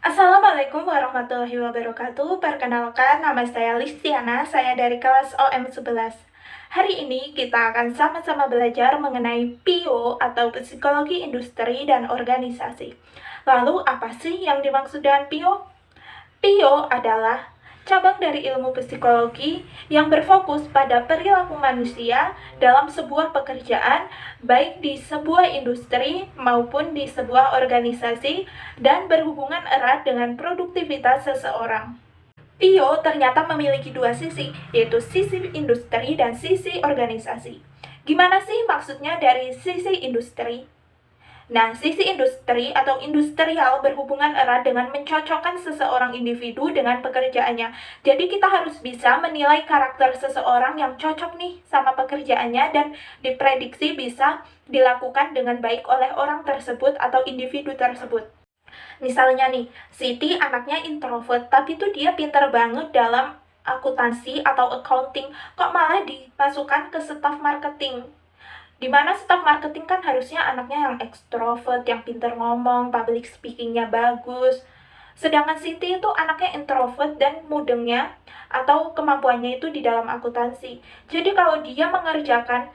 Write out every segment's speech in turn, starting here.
Assalamualaikum warahmatullahi wabarakatuh. Perkenalkan, nama saya Listiana, saya dari kelas OM11. Hari ini kita akan sama-sama belajar mengenai PIO atau Psikologi Industri dan Organisasi. Lalu, apa sih yang dimaksud dengan PIO? PIO adalah cabang dari ilmu psikologi yang berfokus pada perilaku manusia dalam sebuah pekerjaan, baik di sebuah industri maupun di sebuah organisasi, dan berhubungan erat dengan produktivitas seseorang. PIO ternyata memiliki dua sisi, yaitu sisi industri dan sisi organisasi. Gimana sih maksudnya dari sisi industri? Nah, sisi industri atau industrial berhubungan erat dengan mencocokkan seseorang individu dengan pekerjaannya. Jadi kita harus bisa menilai karakter seseorang yang cocok nih sama pekerjaannya dan diprediksi bisa dilakukan dengan baik oleh orang tersebut atau individu tersebut. Misalnya nih, Siti anaknya introvert, tapi tuh dia pintar banget dalam akuntansi atau accounting, kok malah dimasukkan ke staf marketing. Dimana staff marketing kan harusnya anaknya yang ekstrovert, yang pinter ngomong, public speakingnya bagus. Sedangkan Siti itu anaknya introvert dan mudengnya atau kemampuannya itu di dalam akuntansi. Jadi kalau dia mengerjakan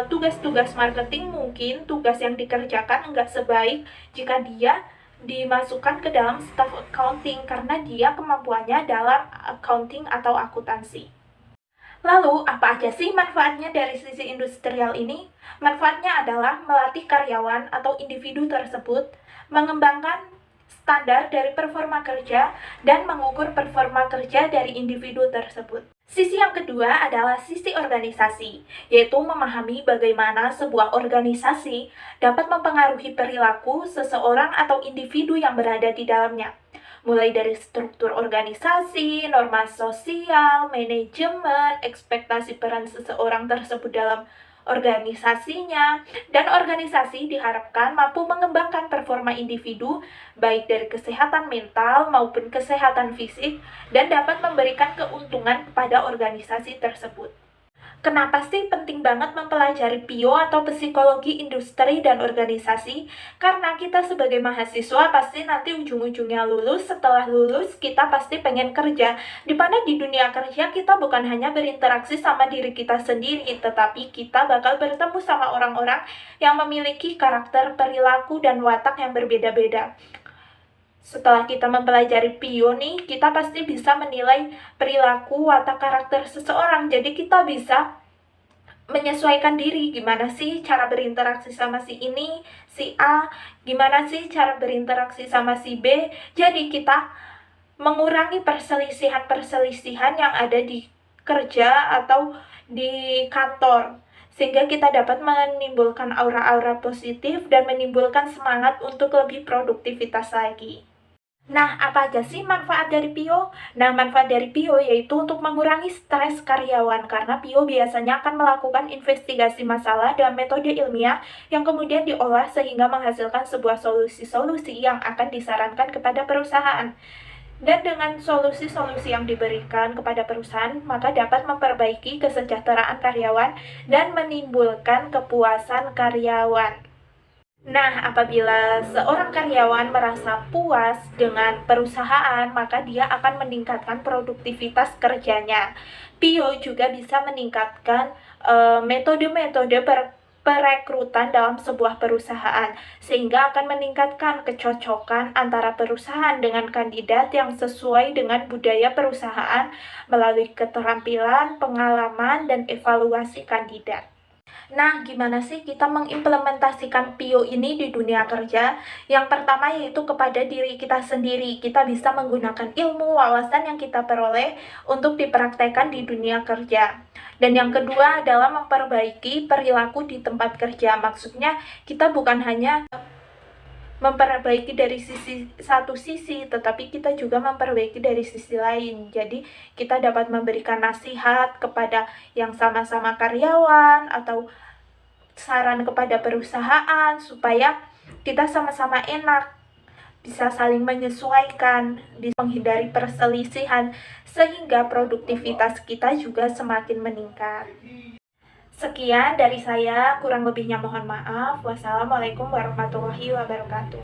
tugas-tugas marketing, mungkin tugas yang dikerjakan enggak sebaik jika dia dimasukkan ke dalam staff accounting karena dia kemampuannya dalam accounting atau akuntansi. Lalu, apa aja sih manfaatnya dari sisi industrial ini? Manfaatnya adalah melatih karyawan atau individu tersebut, mengembangkan standar dari performa kerja, dan mengukur performa kerja dari individu tersebut. Sisi yang kedua adalah sisi organisasi, yaitu memahami bagaimana sebuah organisasi dapat mempengaruhi perilaku seseorang atau individu yang berada di dalamnya. Mulai dari struktur organisasi, norma sosial, manajemen, ekspektasi peran seseorang tersebut dalam organisasinya, dan organisasi diharapkan mampu mengembangkan performa individu baik dari kesehatan mental maupun kesehatan fisik dan dapat memberikan keuntungan kepada organisasi tersebut. Kenapa sih penting banget mempelajari PIO atau psikologi industri dan organisasi? Karena kita sebagai mahasiswa pasti nanti ujung-ujungnya lulus, setelah lulus kita pasti pengen kerja. Di mana di dunia kerja kita bukan hanya berinteraksi sama diri kita sendiri, tetapi kita bakal bertemu sama orang-orang yang memiliki karakter, perilaku, dan watak yang berbeda-beda. Setelah kita mempelajari PIO nih, kita pasti bisa menilai perilaku, watak, karakter seseorang. Jadi kita bisa menyesuaikan diri, gimana sih cara berinteraksi sama si ini, si A, gimana sih cara berinteraksi sama si B. Jadi kita mengurangi perselisihan-perselisihan yang ada di kerja atau di kantor, sehingga kita dapat menimbulkan aura-aura positif dan menimbulkan semangat untuk lebih produktivitas lagi. Nah, apa aja sih manfaat dari PIO? Nah, manfaat dari PIO yaitu untuk mengurangi stres karyawan, karena PIO biasanya akan melakukan investigasi masalah dan metode ilmiah yang kemudian diolah sehingga menghasilkan sebuah solusi-solusi yang akan disarankan kepada perusahaan. Dan dengan solusi-solusi yang diberikan kepada perusahaan, maka dapat memperbaiki kesejahteraan karyawan dan menimbulkan kepuasan karyawan. Nah, apabila seorang karyawan merasa puas dengan perusahaan, maka dia akan meningkatkan produktivitas kerjanya. PIO juga bisa meningkatkan metode-metode perekrutan dalam sebuah perusahaan, sehingga akan meningkatkan kecocokan antara perusahaan dengan kandidat yang sesuai dengan budaya perusahaan melalui keterampilan, pengalaman, dan evaluasi kandidat. Nah, gimana sih kita mengimplementasikan PIO ini di dunia kerja? Yang pertama yaitu kepada diri kita sendiri. Kita bisa menggunakan ilmu, wawasan yang kita peroleh untuk dipraktekkan di dunia kerja. Dan yang kedua adalah memperbaiki perilaku di tempat kerja. Maksudnya kita bukan hanya memperbaiki dari satu sisi, tetapi kita juga memperbaiki dari sisi lain. Jadi kita dapat memberikan nasihat kepada yang sama-sama karyawan atau saran kepada perusahaan supaya kita sama-sama enak, bisa saling menyesuaikan, bisa menghindari perselisihan sehingga produktivitas kita juga semakin meningkat. Sekian dari saya, kurang lebihnya mohon maaf. Wassalamualaikum warahmatullahi wabarakatuh.